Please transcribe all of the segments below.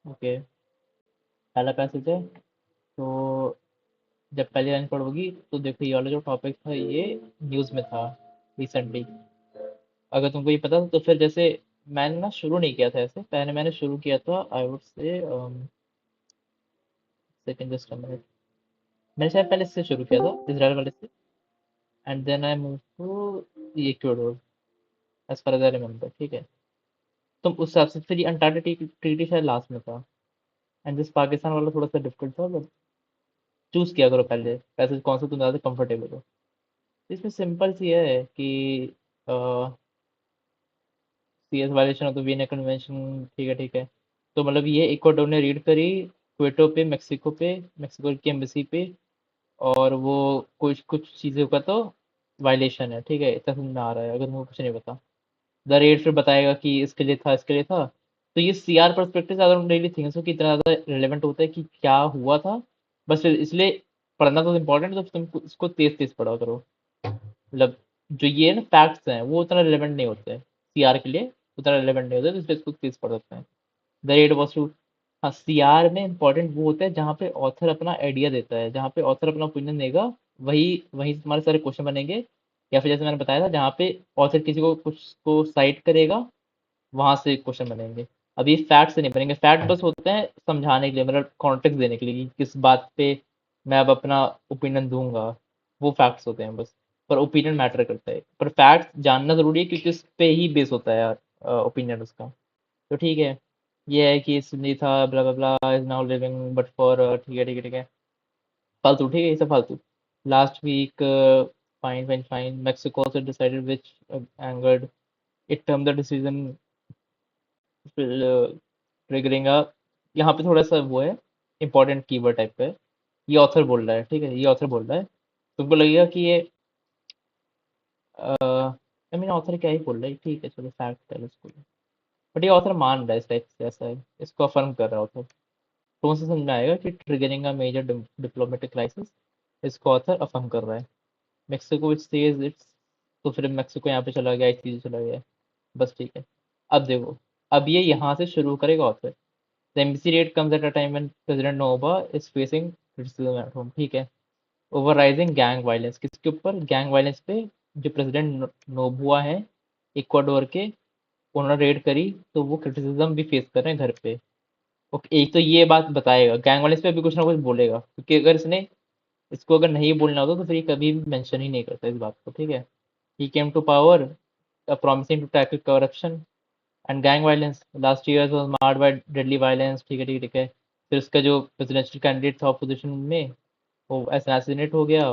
Okay, पहला passage है। तो जब पहली लाइन पढ़ोगी तो देखो, ये वाला जो टॉपिक था ये न्यूज़ में था रिसेंटली। अगर तुमको ये पता था तो फिर जैसे मैंने ना शुरू नहीं किया था ऐसे, पहले मैंने शुरू किया था I would say second, just a minute. मैंने शायद पहले इससे शुरू किया था, इजराइल वाले से, and then I move to Ecuador, as far as I remember, ठीक है। तुम उस हिसाब से फिर ये अंटार्कटिका ट्रीटी शायद लास्ट में था, एंड दिस पाकिस्तान वाला थोड़ा सा डिफिकल्ट था, बट चूज किया करो पहले पैसेज कौन सा तुम ज़्यादा कंफर्टेबल हो। इसमें सिंपल सी है कि CS violation of the Vienna convention, ठीक है ठीक है। तो मतलब ये इक्वाडोर ने रीड करी क्वेटो पे, मेक्सिको की एम्बेसी पे, और वो कुछ कुछ चीज़ों का तो वायलेशन है, ठीक है, इतना समझ में आ रहा है अगर मुझे कुछ नहीं पता। द रेट फिर बताएगा कि इसके लिए था, इसके लिए था। तो ये सीआर परस्पेक्टिव से अगर डेली थिंग्स हो कि इतना ज़्यादा रिलेवेंट होता है कि क्या हुआ था, बस फिर इसलिए पढ़ना तो इम्पोर्टेंट है, तो तुम इसको तेज तेज पढ़ा करो। मतलब जो ये ना फैक्ट्स हैं वो उतना रिलेवेंट नहीं होते सीआर के लिए, उतना रिलेवेंट नहीं होते, तो इसलिए इसको तेज पढ़ सकते हैं। द रेड वॉज टू, हाँ, सीआर में इंपॉर्टेंट वो होता है जहाँ पे ऑथर अपना आइडिया देता है, जहाँ पे ऑथर अपना ओपिनियन देगा, वही वही तुम्हारे सारे क्वेश्चन बनेंगे। या फिर जैसे मैंने बताया था, जहाँ पे ऑथर किसी को कुछ को साइट करेगा, वहां से क्वेश्चन बनेंगे। अभी फैक्ट से नहीं बनेंगे, फैक्ट बस होते हैं समझाने के लिए, मतलब कॉन्टेक्स्ट देने के लिए कि किस बात पे मैं अब अपना ओपिनियन दूंगा, वो फैक्ट्स होते हैं बस। पर ओपिनियन मैटर करता है, पर फैक्ट जानना जरूरी है क्योंकि उस पे ही बेस होता है यार ओपिनियन उसका। तो ठीक है, ये है कि इसलिए था blah blah blah is now living but for, ठीक है ठीक है ठीक है, फालतू, ठीक है, ये सब फालतू। Last week, fine fine fine, Mexico also decided which angered it termed the decision triggering a, यहाँ पे थोड़ा सा वो है, इंपॉर्टेंट कीवर्ड टाइप का है। ये ऑथर बोल रहा है, ठीक है, ये ऑथर बोल रहा है। तुमको लगेगा कि ये आई मीन ऑथर क्या ही बोल रहा है, ठीक है चलो फैक्ट है उसको, बट ये ऑथर मान रहा है इस टाइप से, ऐसा है, इसको अफर्म कर रहा है ऑथर। तो उनसे समझ में आएगा कि triggering a major diplomatic crisis, इसको ऑथर अफर्म कर रहा है। मेक्सिको विच सेज इट्स, तो फिर मेक्सिको यहाँ पे चला गया, इस चीज़ चला गया, बस ठीक है। अब देखो, अब ये यहाँ से शुरू करेगा author. The embassy raid comes at a time when President Noboa is facing criticism at home, ठीक है। ओवर राइजिंग गैंग वायलेंस, किसके ऊपर? गैंग वायलेंस पे। जो प्रेसिडेंट नोबुआ है इक्वाडोर के, उन्होंने रेड करी, तो वो क्रिटिसिज्म भी फेस कर रहे हैं घर पे। ओके, एक तो ये बात बताएगा गैंग वायलेंस पे, अभी कुछ ना कुछ बोलेगा, क्योंकि अगर इसने इसको अगर नहीं बोलना होता तो फिर ये कभी मेंशन ही नहीं करता इस बात को, ठीक है। He came to power promising to tackle corruption and gang violence, last year was marked by deadly violence, ठीक है ठीक है ठीक है। फिर उसका जो प्रेसिडेंशियल कैंडिडेट था अपोजिशन में, वो असैसिनेट हो गया।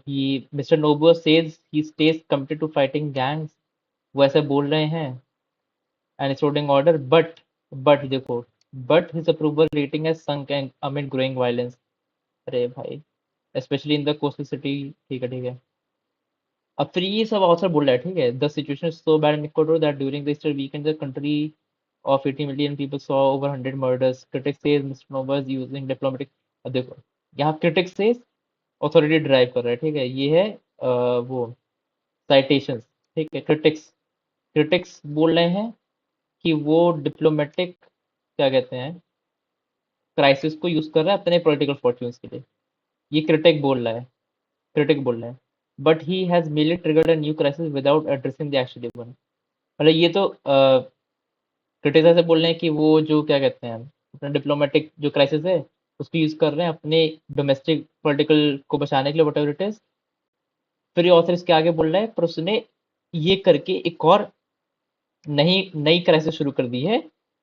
He mister Noboa says he stays committed to fighting gangs, वो ऐसे बोल रहे हैं, एंड रिस्टोरिंग ऑर्डर, बट देखो, but his approval rating has sunk and amid growing violence. अरे भाई, specially in the coastal city, ठीक है ठीक है। अब फिर ये सब अवसर बोल रहा है, ठीक है। The situation is so bad in Ecuador that during the Easter Weeknd the country of 80 million people saw over 100 murders. Critics say Mr. Nova is using diplomatic, अब देखो, यहाँ critics से authority ड्राइव कर रहा है, ठीक है। ये है वो citations, ठीक है। critics बोल रहे हैं कि वो डिप्लोमेटिक, क्या कहते हैं, क्राइसिस को यूज कर रहा है अपने पॉलिटिकल फॉर्च्यून्स के लिए। ये क्रिटिक बोल रहा है, but he has merely triggered a new crisis without addressing the actual one। मतलब ये तो क्रिटिसाइजर बोल रहे हैं कि वो जो क्या कहते हैं, अपना डिप्लोमेटिक जो क्राइसिस है उसको यूज कर रहे हैं अपने डोमेस्टिक पॉलिटिकल को बचाने के लिए, वट एवर इट इज। फिर ये ऑथर इसके आगे बोल रहा है, पर उसने ये करके एक और नई नई क्राइसिस शुरू कर दी है,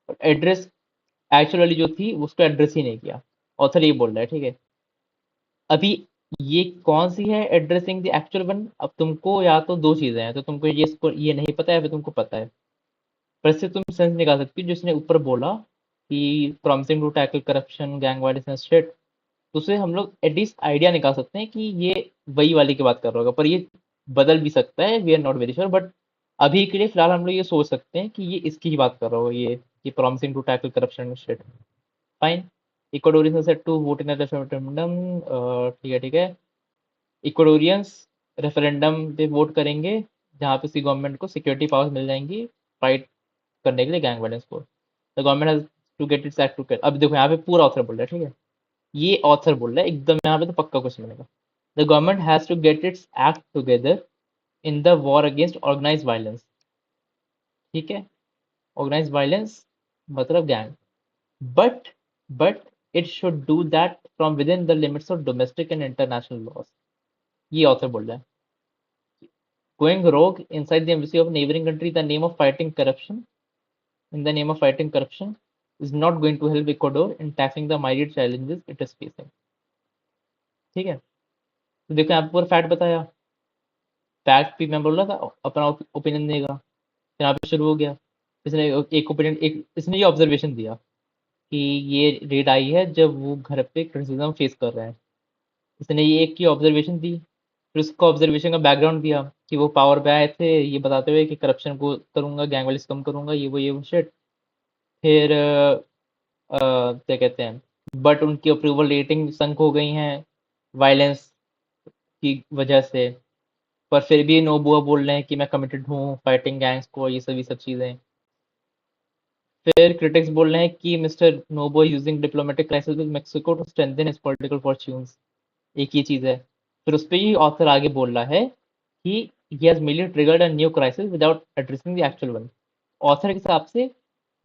और एड्रेस एक्चुअल वाली जो थी उसको एड्रेस ही नहीं किया। ऑथर ये बोल रहा है, ठीक है। अभी ये कौन सी है एड्रेसिंग द एक्चुअल वन, अब तुमको या तो दो चीजें हैं, तो तुमको ये इसको ये नहीं पता है, फिर तुमको पता है। पर इससे तुम सेंस निकाल सकती हो, जिसने ऊपर बोला कि promising to tackle corruption gang violence and shit, तो उससे हम लोग एटलीस्ट आइडिया निकाल सकते हैं कि ये वही वाली की बात कर रहा होगा, पर ये बदल भी सकता है, we are not very sure. But अभी के लिए फिलहाल हम लोग ये सोच सकते हैं कि ये इसकी ही बात कर रहा होगा, ये promising to tackle corruption and shit. Fine. Ecuadorians set to vote in referendum, ठीक है ठीक है। इक्वाडोरियंस रेफरेंडम पे वोट करेंगे, जहाँ पे सी गवर्नमेंट को सिक्योरिटी पावर्स मिल जाएंगी फाइट करने के लिए गैंग वायलेंस को। The government has to get its act to. अब देखो यहाँ पे पूरा ऑथर बोल रहा है, ठीक है, ये ऑथर बोल रहा है एकदम, यहाँ पे तो पक्का क्वेश्चन बनेगा। The government has to get its act together in the war against organise violence. ठीक है, ऑर्गेनाइज वायलेंस मतलब gang, but but it should do that from within the limits of domestic and international laws. ये author बोल रहा है। Going rogue inside the embassy of neighbouring country the name of fighting corruption in the name of fighting corruption is not going to help Ecuador in tackling the myriad challenges it is facing। ठीक है, तो देखो यहाँ पर fact बताया, fact भी मैं बोल रहा था अपना ओपिनियन देगा, फिर यहाँ पे शुरू हो गया। इसने एक ओपिनियन, एक इसने ये ऑब्जर्वेशन दिया कि ये रेड आई है जब वो घर पे क्रिटिसिज्म फेस कर रहे हैं। इसने ये एक की ऑब्जर्वेशन दी, फिर उसको ऑब्जर्वेशन का बैकग्राउंड दिया कि वो पावर पे आए थे ये बताते हुए कि करप्शन को करूंगा, गैंग वाइलेंस कम करूंगा, ये वो शिट। फिर क्या कहते हैं, बट उनकी अप्रूवल रेटिंग संक हो गई हैं वायलेंस की वजह से, पर फिर भी नोबुआ बोल रहे हैं कि मैं कमिटेड हूँ फाइटिंग गैंग्स को, ये सभी सब चीज़ें। फिर क्रिटिक्स बोल रहे हैं कि mister Noboa using diplomatic crisis with Mexico to strengthen his political fortunes. एक ये चीज़ है। फिर उस पर ही ऑथर आगे बोल रहा है कि he has merely triggered a new crisis without addressing the actual one। Author के हिसाब से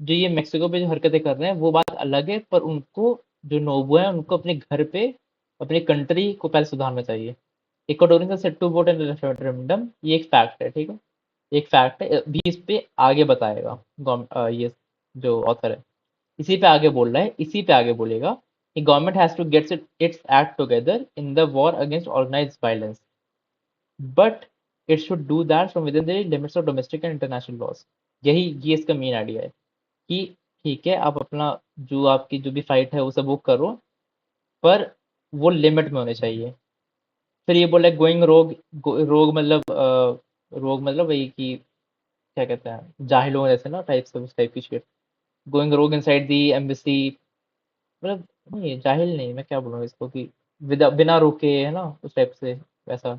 जो ये मेक्सिको पे जो हरकतें कर रहे हैं वो बात अलग है, पर उनको जो नोबो है उनको अपने घर पे अपनी कंट्री को पहले सुधारना चाहिए। Ecuadorians are set to vote in referendum, ये एक फैक्ट है, ठीक है, एक फैक्ट है, भी इस पे आगे बताएगा ये जो ऑथर है, इसी पे आगे बोल रहा है, इसी पे आगे बोलेगा कि government has to gets its act together in the war against organised violence, but it should do that from within the limits of domestic and international laws. यही ये इसका मेन आइडिया है कि ठीक है आप अपना जो आपकी जो भी फाइट है वो सब वो करो, पर वो लिमिट में होने चाहिए। फिर ये बोला गोइंग रोग, रोग मतलब रोग मतलब वही कि क्या कहते हैं जाहिल लोग ऐसे ना टाइप से, उस टाइप की shit. Going rogue inside the embassy, मतलब नहीं जाहिल नहीं, मैं क्या बोलूँगा इसको कि बिना रोके है ना उस टाइप से वैसा।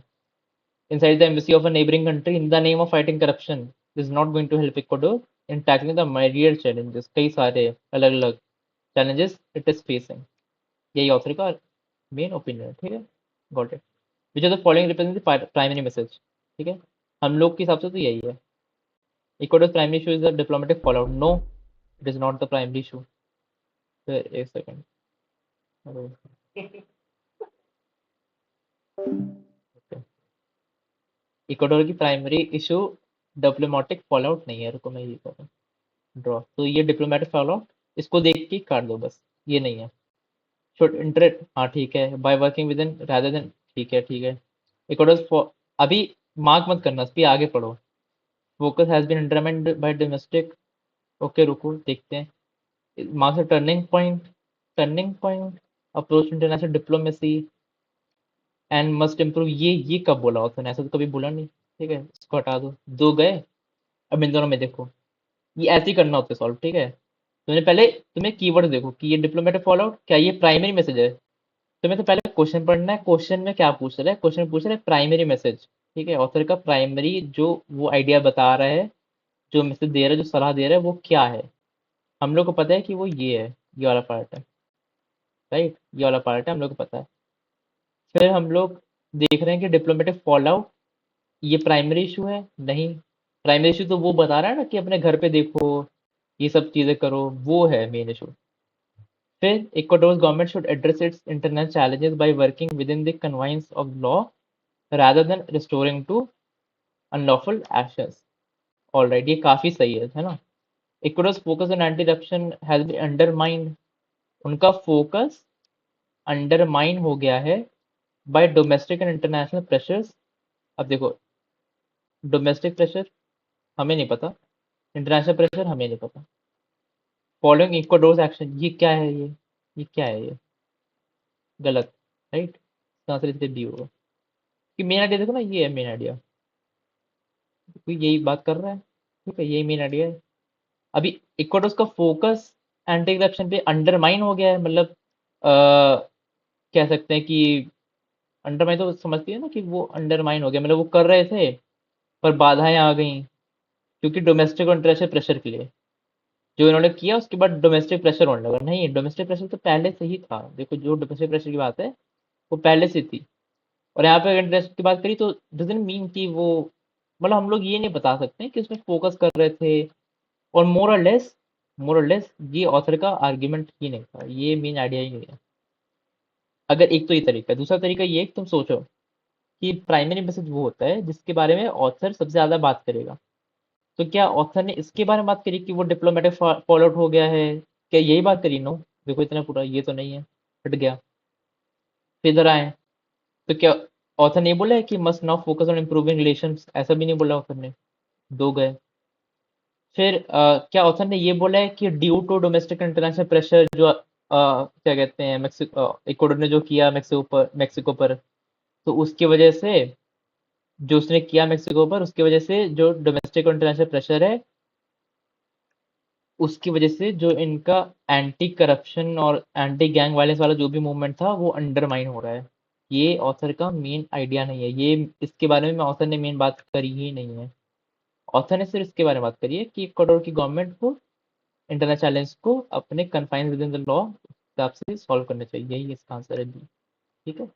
inside the embassy of a neighboring country in the name of fighting corruption is not going to help Ecuador in tackling the myriad challenges। कई सारे अलग अलग challenges it is facing। यही ऑथर का मेन ओपिनियन है, ठीक है, got it. Which are the following represent the primary message. ठीक है, हम लोग के हिसाब से तो यही है। Ecuador's primary issue is the diplomatic fallout। No, it is not the primary issue। फिर एक सेकंड, इक्वाडोर की प्राइमरी इशू डिप्लोमेटिक फॉलोआउट नहीं है, रुको मैं ये कर रहा हूँ ड्रॉ, तो ये डिप्लोमेटिक फॉलोआउट इसको देख के काट दो बस, ये नहीं है। शुड इंटरेक्ट, हाँ ठीक है, by working with in rather than, ठीक है ठीक है। इक्वाडोर अभी मार्क मत करना, इस पे आगे पढ़ो। Focus has been undermined by domestic, okay रुको देखते हैं। Marks turning point, turning point approach international diplomacy and must improve, ये कब बोला उसने, ऐसा तो कभी बोला नहीं। ठीक है, इसको हटा दो, दो गए। अब इन दोनों में देखो, ये ऐसे ही करना होता है सॉल्व, ठीक है। तुमने पहले, तुम्हें कीवर्ड देखो कि ये डिप्लोमेटिक फॉलोआउट क्या ये प्राइमरी मैसेज है। तुम्हें तो पहले क्वेश्चन पढ़ना है, क्वेश्चन में क्या पूछ रहा है, क्वेश्चन पूछ रहा है प्राइमरी मैसेज। ठीक है, ऑथर का प्राइमरी जो वो आइडिया बता रहा है, जो मैसेज दे रहा है, जो सलाह दे रहा है, वो क्या है। हम लोग को पता है कि वो ये है, ये वाला पार्ट है, राइट, ये वाला पार्ट है, हम लोग को पता है। फिर हम लोग देख रहे हैं कि डिप्लोमेटिक फॉल आउट ये प्राइमरी इशू है, नहीं। प्राइमरी इशू तो वो बता रहा है ना कि अपने घर पे देखो, ये सब चीज़ें करो, वो है मेन इशू। फिर Ecuador government should address it's internal challenges by working within the confines of law rather than restoring to unlawful actions। Alright, ये काफ़ी सही है ना। Ecuador's focus on anti corruption has been undermined, उनका फोकस undermine हो गया है by domestic and international pressures. अब देखो, डोमेस्टिक प्रेशर हमें नहीं पता, इंटरनेशनल प्रेशर हमें नहीं पता। फॉलोइंग इक्वाडोर्स एक्शन, ये क्या है, ये क्या है, ये गलत, राइट, इसका आंसर इसलिए डी होगा कि मेन आइडिया देखो ना, ये है मेन आइडिया, कोई यही बात कर रहा है, ठीक है, यही मेन आइडिया है। अभी इक्वाडोर्स का फोकस एंटी करप्शन पे अंडरमाइन हो गया है, मतलब कह सकते हैं कि अंडरमाइन तो समझती है ना कि वो अंडरमाइन हो गया, मतलब वो कर रहे थे पर बाधाएं आ गई क्योंकि डोमेस्टिक और इंटरनेशनल प्रेशर के लिए। जो इन्होंने किया उसके बाद डोमेस्टिक प्रेशर होने लगा। नहीं, डोमेस्टिक प्रेशर तो पहले से ही था। देखो, जो डोमेस्टिक प्रेशर की बात है वो पहले से थी। और यहाँ पे अगर इंटरेस्ट की बात करी तो डजंट मीन कि वो, मतलब हम लोग ये नहीं बता सकते कि उसमें फोकस कर रहे थे। और मोर और लेस ये ऑथर का आर्ग्यूमेंट ही नहीं था, ये मेन आइडिया ही नहीं है। अगर एक तो ये तरीका है, दूसरा तरीका ये है कि तुम सोचो कि प्राइमरी मैसेज वो होता है जिसके बारे में ऑथर सबसे ज्यादा बात करेगा। तो क्या ऑथर ने इसके बारे में बात करी कि वो डिप्लोमेटिक फॉल आउट हो गया है? क्या यही बात करी? नो। देखो, इतना पूरा ये तो नहीं है, हट गया। फिर इधर आए तो क्या ऑथर ने बोला है कि must now focus on improving relations? ऐसा भी नहीं बोला ऑथर ने। दो गए। फिर क्या ऑथर ने ये बोला है कि due to domestic international pressure, जो क्या कहते हैं, मेक्सिको इक्वाडोर ने जो किया मेक्सिको पर, तो उसकी वजह से, जो उसने किया मेक्सिको पर, उसकी वजह से जो डोमेस्टिक और इंटरनेशनल प्रेशर है, उसकी वजह से जो इनका एंटी करप्शन और एंटी गैंग वायलेंस वाला जो भी मूवमेंट था वो अंडरमाइन हो रहा है। ये ऑथर का मेन आइडिया नहीं है। ये इसके बारे में ऑथर ने मेन बात करी ही नहीं है। ऑथर ने सिर्फ इसके बारे में बात करी है कि इक्वाडोर की गवर्नमेंट को इंटरनल चैलेंज को अपने confine with in the law हिसाब से सॉल्व करना चाहिए। यही इसका आंसर है। ठीक है।